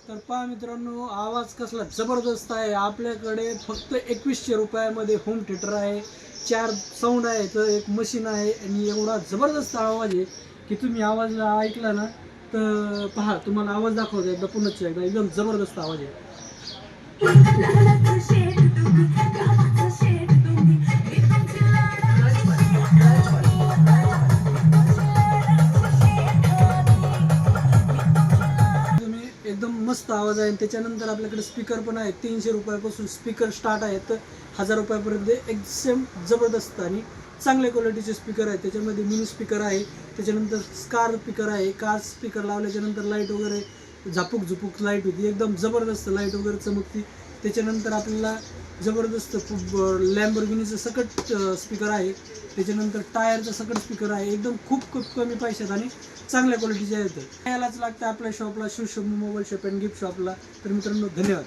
तर पहा मित्रांनो, आवाज कसला जबरदस्त आहे. आपल्याकडे फक्त 2100 रुपयामध्ये होम थिएटर आहे, 4 साऊंड आहे, तर एक मशीन आहे आणि एवढा जबरदस्त आवाज आहे की तुम्ही आवाजला ऐकला ना तर पहा, तुम्हाला आवाज दाखवतो एकदा पुन्हा एकदा. एकदम जबरदस्त आवाज आहे. एकदम मस्त आवाज आहे. त्याच्यानंतर आपल्याकडे स्पीकर पण आहे. 300 रुपयापासून स्पीकर स्टार्ट आहेत तर 1000 रुपयापर्यंत एकदम जबरदस्त आणि चांगल्या क्वालिटीचे स्पीकर आहेत. त्याच्यामध्ये मिनी स्पीकर आहे, त्याच्यानंतर स्कार स्पीकर आहे. कार स्पीकर लावल्याच्यानंतर लाईट वगैरे झापूक झुपूक लाईट होती, एकदम जबरदस्त लाईट वगैरे चमकती. त्याच्यानंतर आपल्याला जबरदस्त लॅम्बोर्गिनीचं सकट स्पीकर आहे. त्याच्यानंतर टायरचं सकट स्पीकर आहे. एकदम खूप कमी पैशात आणि चांगल्या क्वालिटीचे आहेत. यायलाच लागतं आपल्या शॉपला, Shivshambhu mobile shop and gift शॉपला. तर मित्रांनो, धन्यवाद.